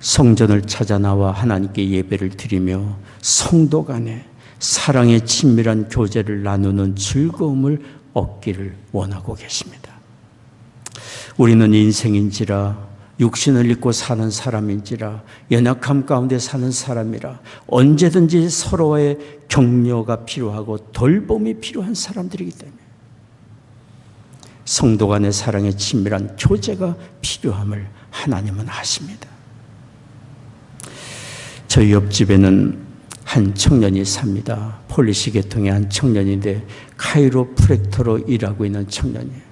성전을 찾아 나와 하나님께 예배를 드리며 성도 간에 사랑의 친밀한 교제를 나누는 즐거움을 얻기를 원하고 계십니다. 우리는 인생인지라 육신을 입고 사는 사람인지라 연약함 가운데 사는 사람이라 언제든지 서로의 격려가 필요하고 돌봄이 필요한 사람들이기 때문에 성도 간의 사랑의 친밀한 교제가 필요함을 하나님은 아십니다. 저희 옆집에는 한 청년이 삽니다. 폴리시 계통의 한 청년인데 카이로프랙터로 일하고 있는 청년이에요.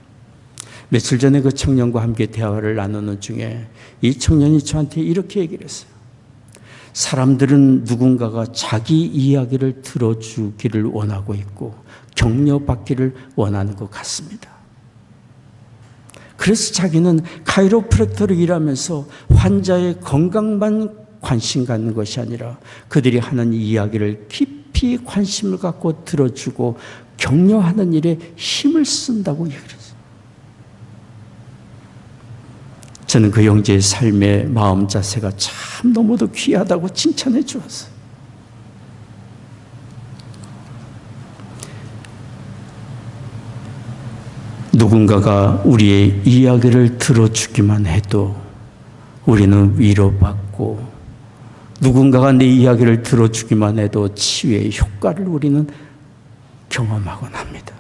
며칠 전에 그 청년과 함께 대화를 나누는 중에 이 청년이 저한테 이렇게 얘기를 했어요. 사람들은 누군가가 자기 이야기를 들어주기를 원하고 있고 격려받기를 원하는 것 같습니다. 그래서 자기는 카이로프랙터로 일하면서 환자의 건강만 관심 갖는 것이 아니라 그들이 하는 이야기를 깊이 관심을 갖고 들어주고 격려하는 일에 힘을 쓴다고 얘기를 했어요. 저는 그 형제의 삶의 마음 자세가 참 너무도 귀하다고 칭찬해 주었어요. 누군가가 우리의 이야기를 들어주기만 해도 우리는 위로받고 누군가가 내 이야기를 들어주기만 해도 치유의 효과를 우리는 경험하곤 합니다.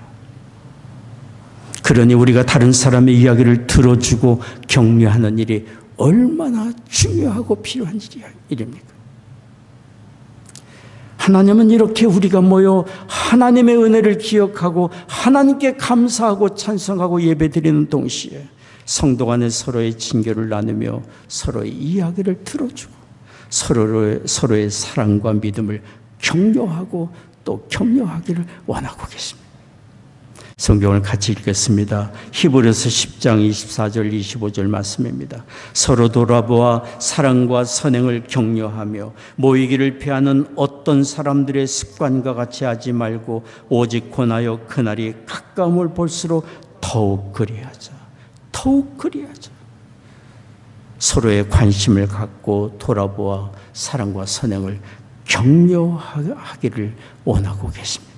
그러니 우리가 다른 사람의 이야기를 들어주고 격려하는 일이 얼마나 중요하고 필요한 일입니까? 하나님은 이렇게 우리가 모여 하나님의 은혜를 기억하고 하나님께 감사하고 찬송하고 예배드리는 동시에 성도 간에 서로의 친교를 나누며 서로의 이야기를 들어주고 서로의 사랑과 믿음을 격려하고 또 격려하기를 원하고 계십니다. 성경을 같이 읽겠습니다. 히브리서 10장 24절 25절 말씀입니다. 서로 돌아보아 사랑과 선행을 격려하며 모이기를 피하는 어떤 사람들의 습관과 같이 하지 말고 오직 권하여 그날이 가까움을 볼수록 더욱 그리하자. 더욱 그리하자. 서로의 관심을 갖고 돌아보아 사랑과 선행을 격려하기를 원하고 계십니다.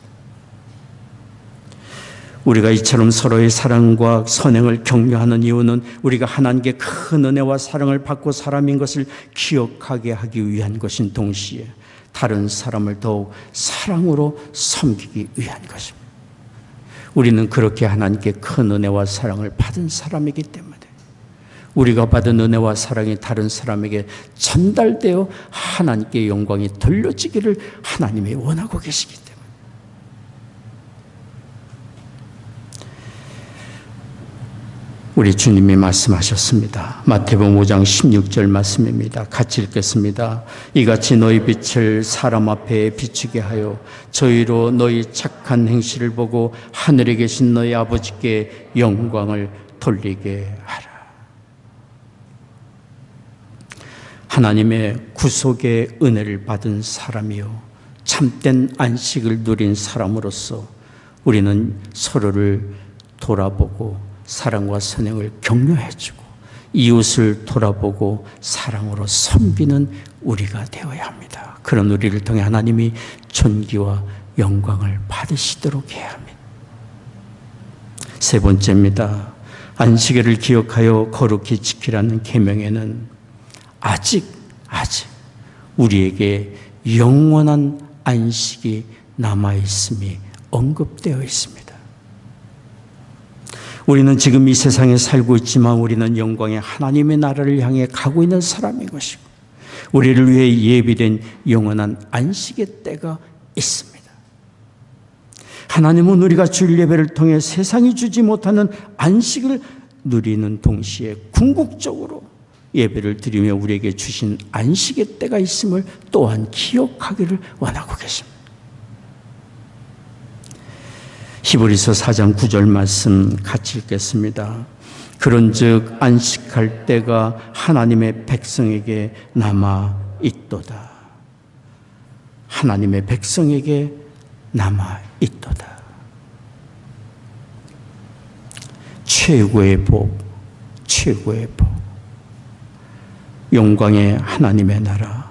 우리가 이처럼 서로의 사랑과 선행을 격려하는 이유는 우리가 하나님께 큰 은혜와 사랑을 받고 사람인 것을 기억하게 하기 위한 것인 동시에 다른 사람을 더욱 사랑으로 섬기기 위한 것입니다. 우리는 그렇게 하나님께 큰 은혜와 사랑을 받은 사람이기 때문에 우리가 받은 은혜와 사랑이 다른 사람에게 전달되어 하나님께 영광이 돌려지기를 하나님이 원하고 계시기 때문에 우리 주님이 말씀하셨습니다. 마태복음 5장 16절 말씀입니다. 같이 읽겠습니다. 이같이 너희 빛을 사람 앞에 비추게 하여 저희로 너희 착한 행실을 보고 하늘에 계신 너희 아버지께 영광을 돌리게 하라. 하나님의 구속의 은혜를 받은 사람이요 참된 안식을 누린 사람으로서 우리는 서로를 돌아보고 사랑과 선행을 격려해주고 이웃을 돌아보고 사랑으로 섬기는 우리가 되어야 합니다. 그런 우리를 통해 하나님이 존귀와 영광을 받으시도록 해야 합니다. 세 번째입니다. 안식일을 기억하여 거룩히 지키라는 계명에는 아직 우리에게 영원한 안식이 남아있음이 언급되어 있습니다. 우리는 지금 이 세상에 살고 있지만 우리는 영광의 하나님의 나라를 향해 가고 있는 사람인 것이고 우리를 위해 예비된 영원한 안식의 때가 있습니다. 하나님은 우리가 주일 예배를 통해 세상이 주지 못하는 안식을 누리는 동시에 궁극적으로 예배를 드리며 우리에게 주신 안식의 때가 있음을 또한 기억하기를 원하고 계십니다. 히브리서 4장 9절 말씀 같이 읽겠습니다. 그런즉 안식할 때가 하나님의 백성에게 남아 있도다. 하나님의 백성에게 남아 있도다. 최고의 복, 최고의 복. 영광의 하나님의 나라,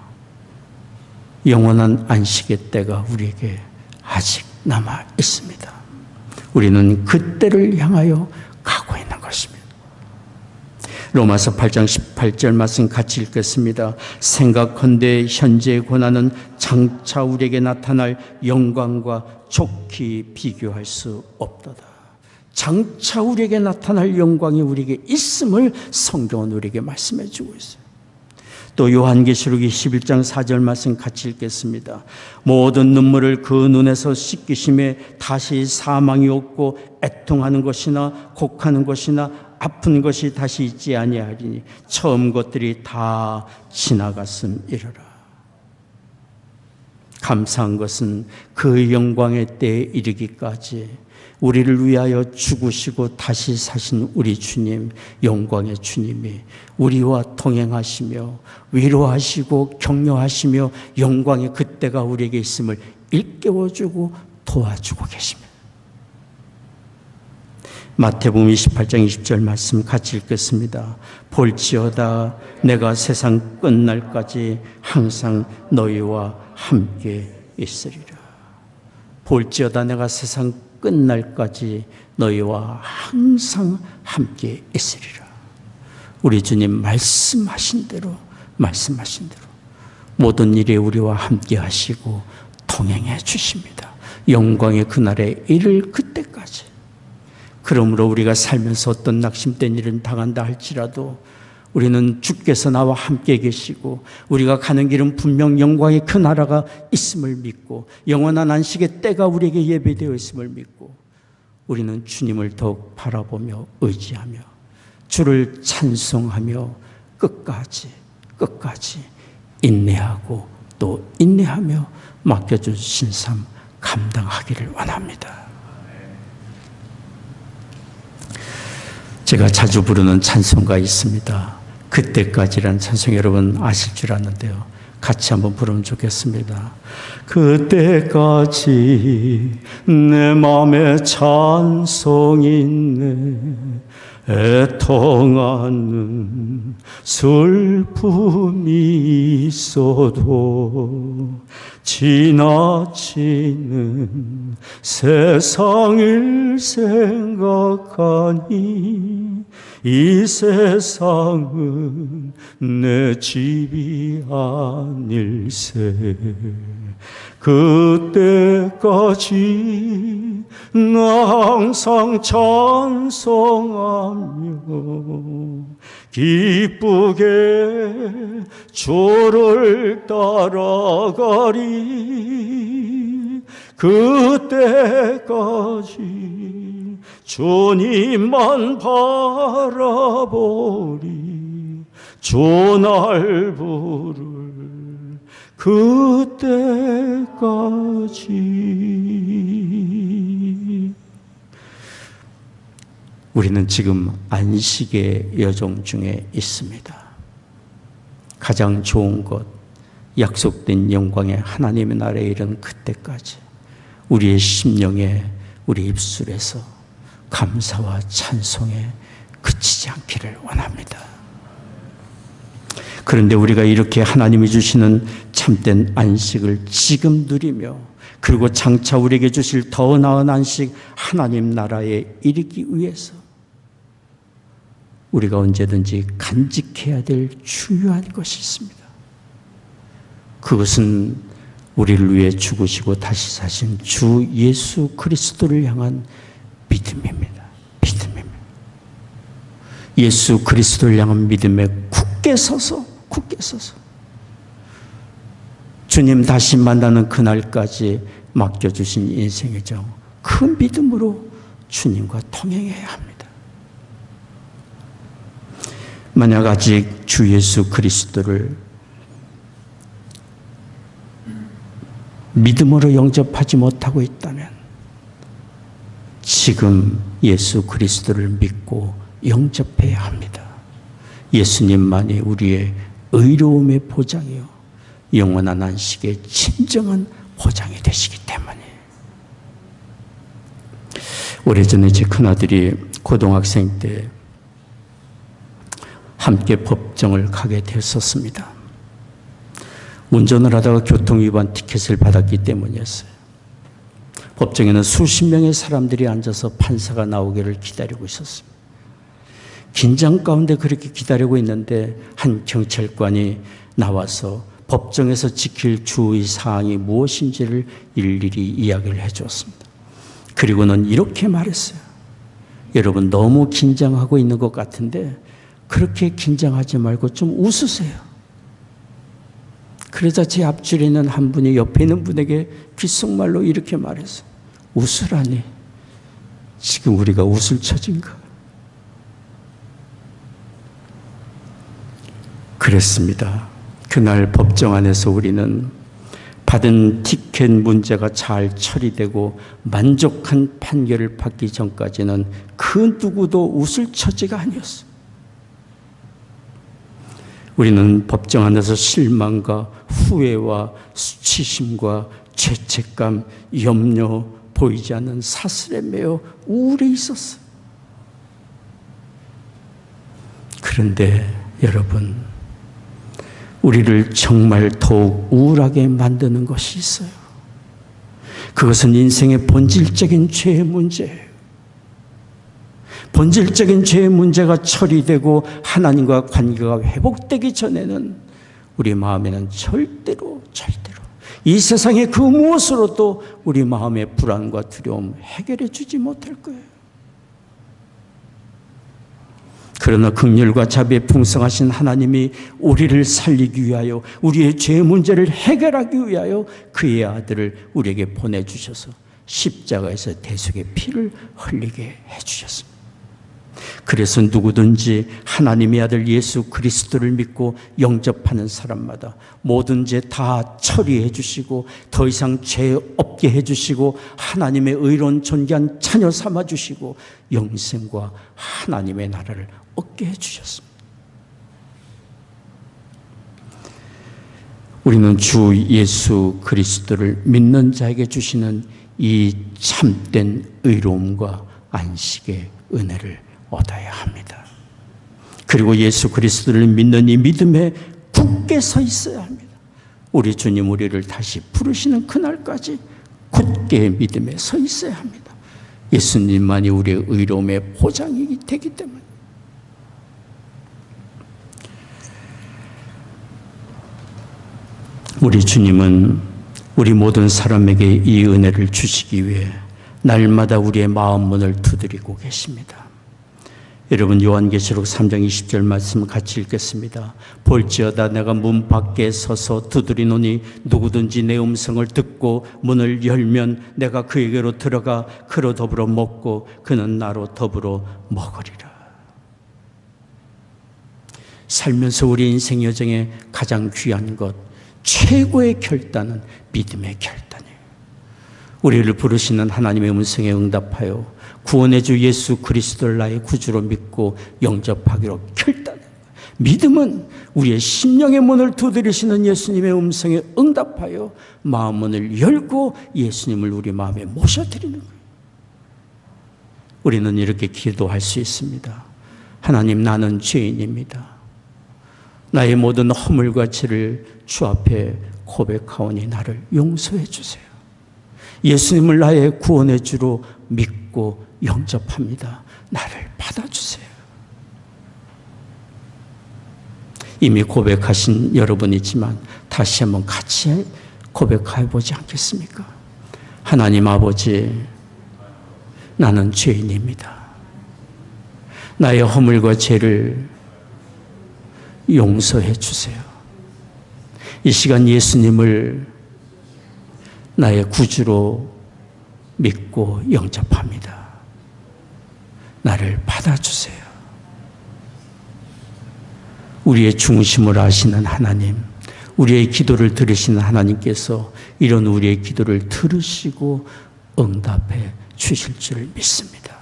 영원한 안식의 때가 우리에게 아직 남아 있습니다. 우리는 그 때를 향하여 가고 있는 것입니다. 로마서 8장 18절 말씀 같이 읽겠습니다. 생각컨대 현재의 고난은 장차 우리에게 나타날 영광과 좋게 비교할 수 없도다. 장차 우리에게 나타날 영광이 우리에게 있음을 성경은 우리에게 말씀해 주고 있어요. 또 요한계시록 21장 4절 말씀 같이 읽겠습니다. 모든 눈물을 그 눈에서 씻기심에 다시 사망이 없고 애통하는 것이나 곡하는 것이나 아픈 것이 다시 있지 아니하리니 처음 것들이 다 지나갔음이로라. 감사한 것은 그 영광의 때에 이르기까지 우리를 위하여 죽으시고 다시 사신 우리 주님, 영광의 주님이 우리와 동행하시며 위로하시고 격려하시며 영광의 그때가 우리에게 있음을 일깨워주고 도와주고 계십니다. 마태복음 28장 20절 말씀 같이 읽겠습니다. 볼지어다 내가 세상 끝날까지 항상 너희와 함께 있으리라. 볼지어다 내가 세상 끝날까지 너희와 항상 함께 있으리라. 우리 주님 말씀하신 대로 모든 일에 우리와 함께 하시고 동행해 주십니다. 영광의 그날에 이를 그때까지. 그러므로 우리가 살면서 어떤 낙심된 일은 당한다 할지라도 우리는 주께서 나와 함께 계시고 우리가 가는 길은 분명 영광의 그 나라가 있음을 믿고 영원한 안식의 때가 우리에게 예배되어 있음을 믿고 우리는 주님을 더욱 바라보며 의지하며 주를 찬송하며 끝까지 인내하고 또 인내하며 맡겨주신 삶 감당하기를 원합니다. 제가 자주 부르는 찬송가 있습니다. 그때까지라는 찬송 여러분 아실 줄 아는데요. 같이 한번 부르면 좋겠습니다. 그때까지 내 마음에 찬송이 있네. 애통하는 슬픔이 있어도 지나치는 세상을 생각하니 이 세상은 내 집이 아닐세. 그때까지 나 항상 찬송하며 기쁘게 주를 따라가리. 그때까지 주님만 바라보리. 주 날 부를 그때까지. 우리는 지금 안식의 여정 중에 있습니다. 가장 좋은 것, 약속된 영광의 하나님의 나라에 이른 그때까지 우리의 심령에, 우리 입술에서 감사와 찬송에 그치지 않기를 원합니다. 그런데 우리가 이렇게 하나님이 주시는 참된 안식을 지금 누리며 그리고 장차 우리에게 주실 더 나은 안식 하나님 나라에 이르기 위해서 우리가 언제든지 간직해야 될 중요한 것이 있습니다. 그것은 우리를 위해 죽으시고 다시 사신 주 예수 그리스도를 향한 믿음입니다. 믿음입니다. 예수 그리스도를 향한 믿음에 굳게 서서 주님 다시 만나는 그날까지 맡겨주신 인생의 정, 그 믿음으로 주님과 동행해야 합니다. 만약 아직 주 예수 그리스도를 믿음으로 영접하지 못하고 있다면 지금 예수 그리스도를 믿고 영접해야 합니다. 예수님만이 우리의 의로움의 보장이요 영원한 안식의 진정한 보장이 되시기 때문에. 오래전에 제 큰아들이 고등학생 때 함께 법정을 가게 되었었습니다. 운전을 하다가 교통위반 티켓을 받았기 때문이었어요. 법정에는 수십 명의 사람들이 앉아서 판사가 나오기를 기다리고 있었습니다. 긴장 가운데 그렇게 기다리고 있는데 한 경찰관이 나와서 법정에서 지킬 주의 사항이 무엇인지를 일일이 이야기를 해주었습니다. 그리고는 이렇게 말했어요. 여러분 너무 긴장하고 있는 것 같은데 그렇게 긴장하지 말고 좀 웃으세요. 그러자 제 앞줄에 있는 한 분이 옆에 있는 분에게 귓속말로 이렇게 말했어요. 웃으라니 지금 우리가 웃을 처진가? 그랬습니다. 그날 법정 안에서 우리는 받은 티켓 문제가 잘 처리되고 만족한 판결을 받기 전까지는 그 누구도 웃을 처지가 아니었어요. 우리는 법정 안에서 실망과 후회와 수치심과 죄책감, 염려, 보이지 않는 사슬에 매여 우울해 있었어요. 그런데 여러분, 우리를 정말 더욱 우울하게 만드는 것이 있어요. 그것은 인생의 본질적인 죄의 문제예요. 본질적인 죄의 문제가 처리되고 하나님과 관계가 회복되기 전에는 우리 마음에는 절대로 이 세상의 그 무엇으로도 우리 마음의 불안과 두려움 해결해 주지 못할 거예요. 그러나 긍휼과 자비에 풍성하신 하나님이 우리를 살리기 위하여 우리의 죄 문제를 해결하기 위하여 그의 아들을 우리에게 보내주셔서 십자가에서 대속의 피를 흘리게 해주셨습니다. 그래서 누구든지 하나님의 아들 예수 그리스도를 믿고 영접하는 사람마다 모든 죄 다 처리해 주시고 더 이상 죄 없게 해 주시고 하나님의 의로운 존귀한 자녀 삼아 주시고 영생과 하나님의 나라를 얻게 해 주셨습니다. 우리는 주 예수 그리스도를 믿는 자에게 주시는 이 참된 의로움과 안식의 은혜를 얻어야 합니다. 그리고 예수 그리스도를 믿는 이 믿음에 굳게 서 있어야 합니다. 우리 주님 우리를 다시 부르시는 그날까지 굳게 믿음에 서 있어야 합니다. 예수님만이 우리의 의로움의 보장이 되기 때문에. 우리 주님은 우리 모든 사람에게 이 은혜를 주시기 위해 날마다 우리의 마음 문을 두드리고 계십니다. 여러분 요한계시록 3장 20절 말씀 같이 읽겠습니다. 볼지어다 내가 문 밖에 서서 두드리노니 누구든지 내 음성을 듣고 문을 열면 내가 그에게로 들어가 그로 더불어 먹고 그는 나로 더불어 먹으리라. 살면서 우리 인생 여정에 가장 귀한 것, 최고의 결단은 믿음의 결단이에요. 우리를 부르시는 하나님의 음성에 응답하여 구원의 주 예수 그리스도를 나의 구주로 믿고 영접하기로 결단해요. 믿음은 우리의 심령의 문을 두드리시는 예수님의 음성에 응답하여 마음 문을 열고 예수님을 우리 마음에 모셔드리는 거예요. 우리는 이렇게 기도할 수 있습니다. 하나님, 나는 죄인입니다. 나의 모든 허물과 죄를 주 앞에 고백하오니 나를 용서해 주세요. 예수님을 나의 구원의 주로 믿고 영접합니다. 나를 받아주세요. 이미 고백하신 여러분이지만 다시 한번 같이 고백해 보지 않겠습니까? 하나님 아버지, 나는 죄인입니다. 나의 허물과 죄를 용서해 주세요. 이 시간 예수님을 나의 구주로 믿고 영접합니다. 나를 받아주세요. 우리의 중심을 아시는 하나님, 우리의 기도를 들으시는 하나님께서 이런 우리의 기도를 들으시고 응답해 주실 줄 믿습니다.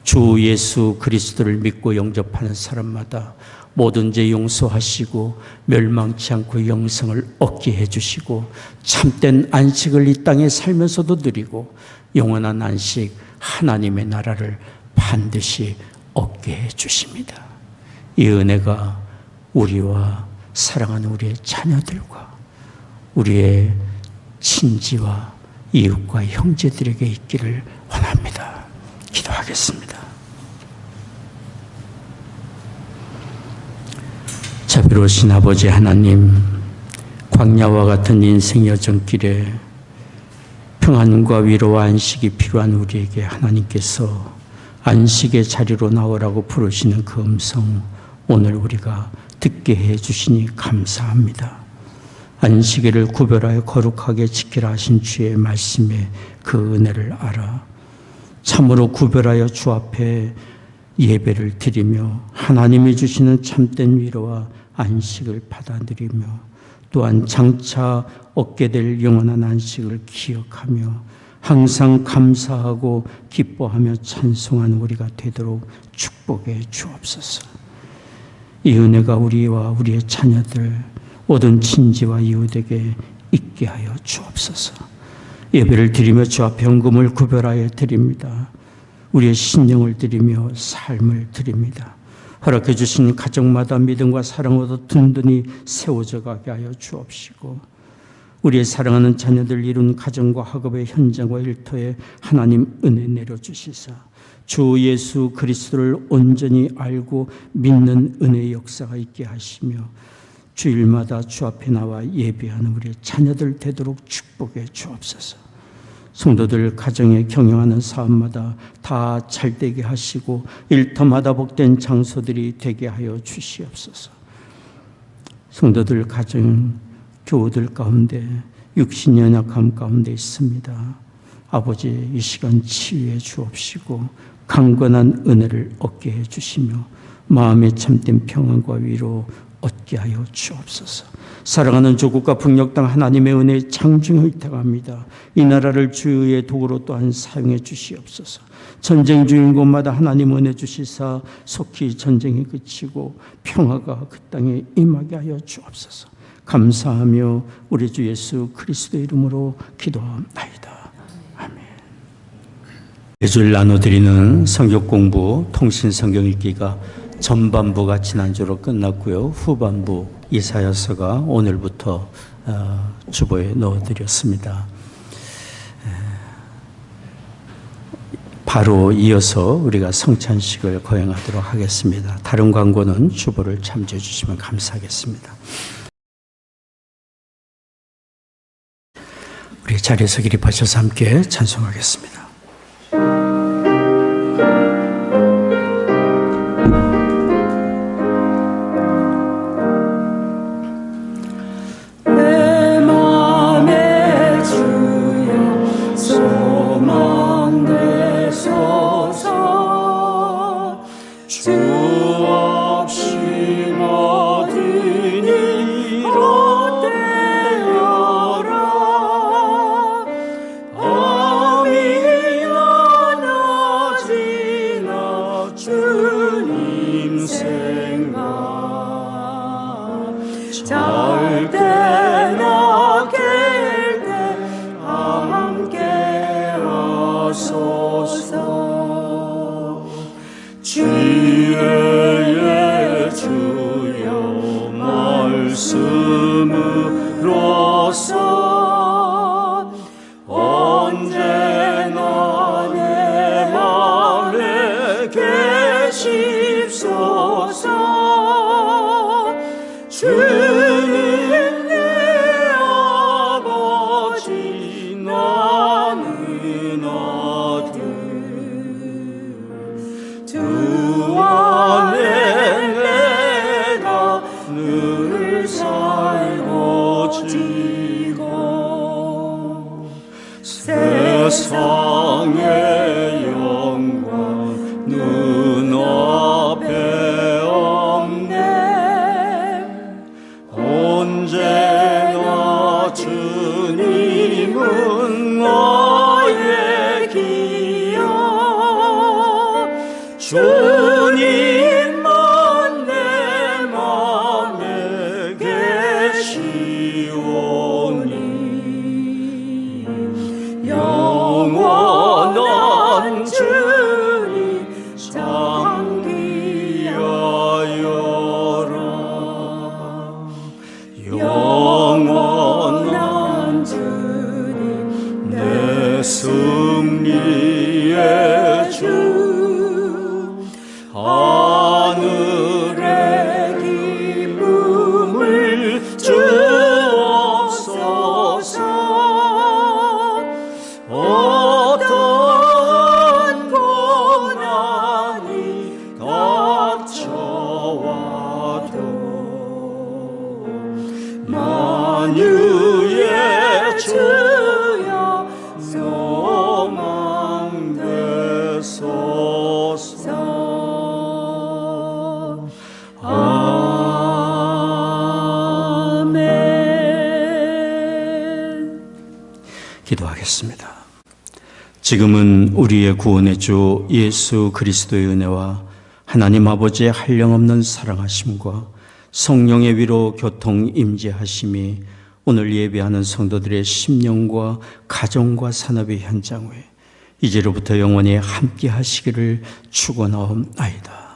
주 예수 그리스도를 믿고 영접하는 사람마다 모든 죄 용서하시고 멸망치 않고 영생을 얻게 해주시고 참된 안식을 이 땅에 살면서도 누리고 영원한 안식 하나님의 나라를 반드시 얻게 해주십니다. 이 은혜가 우리와 사랑하는 우리의 자녀들과 우리의 친지와 이웃과 형제들에게 있기를 원합니다. 기도하겠습니다. 자비로우신 아버지 하나님, 광야와 같은 인생 여정길에 평안과 위로와 안식이 필요한 우리에게 하나님께서 안식의 자리로 나오라고 부르시는 그 음성, 오늘 우리가 듣게 해주시니 감사합니다. 안식일을 구별하여 거룩하게 지키라 하신 주의 말씀에 그 은혜를 알아 참으로 구별하여 주 앞에 예배를 드리며 하나님이 주시는 참된 위로와 안식을 받아 누리며 또한 장차 얻게 될 영원한 안식을 기억하며 항상 감사하고 기뻐하며 찬송하는 우리가 되도록 축복해 주옵소서. 이 은혜가 우리와 우리의 자녀들 모든 친지와 이웃에게 있게 하여 주옵소서. 예배를 드리며 주 앞에 헌금을 구별하여 드립니다. 우리의 신령을 드리며 삶을 드립니다. 허락해 주신 가정마다 믿음과 사랑으로 든든히 세워져 가게 하여 주옵시고 우리의 사랑하는 자녀들 이룬 가정과 학업의 현장과 일터에 하나님 은혜 내려주시사 주 예수 그리스도를 온전히 알고 믿는 은혜의 역사가 있게 하시며 주일마다 주 앞에 나와 예배하는 우리의 자녀들 되도록 축복해 주옵소서. 성도들 가정에 경영하는 사업마다 다 잘되게 하시고 일터마다 복된 장소들이 되게 하여 주시옵소서. 성도들 가정, 교우들 가운데 육신의 연약함 가운데 있습니다. 아버지, 이 시간 치유해 주옵시고 강건한 은혜를 얻게 해주시며 마음의 참된 평안과 위로 얻게 하여 주옵소서. 사랑하는 조국과 북녘 땅 하나님의 은혜의 장중을 택합니다. 이 나라를 주의 도구로 또한 사용해 주시옵소서. 전쟁 중인 곳마다 하나님 은혜 주시사 속히 전쟁이 그치고 평화가 그 땅에 임하게 하여 주옵소서. 감사하며 우리 주 예수 그리스도의 이름으로 기도합나이다. 아멘. 매주일 나눠드리는 성경 공부 통신 성경 읽기가 전반부가 지난주로 끝났고요. 후반부 이사야서가 오늘부터 주보에 넣어드렸습니다. 바로 이어서 우리가 성찬식을 거행하도록 하겠습니다. 다른 광고는 주보를 참조해 주시면 감사하겠습니다. 우리 자리에서 기립하셔서 함께 찬송하겠습니다. 말씀으로써 지나는 아들 주 안에 내가 늘 살고 지고 세상의 영광 눈앞에 없네 언제나 주님은 나의 기억 주님만 내 맘에 계시오니 영원한 주님 상기하여라 영원한 주님 내 승리의 주 하늘의 기쁨을 주옵소서 어떤 고난이 닥쳐와도 만유의 주여 소망되소서 아멘. 기도하겠습니다. 지금은 우리의 구원의 주 예수 그리스도의 은혜와 하나님 아버지의 한량없는 사랑하심과 성령의 위로 교통 임재하심이 오늘 예배하는 성도들의 심령과 가정과 산업의 현장 위에 이제로부터 영원히 함께 하시기를 축원하옵나이다.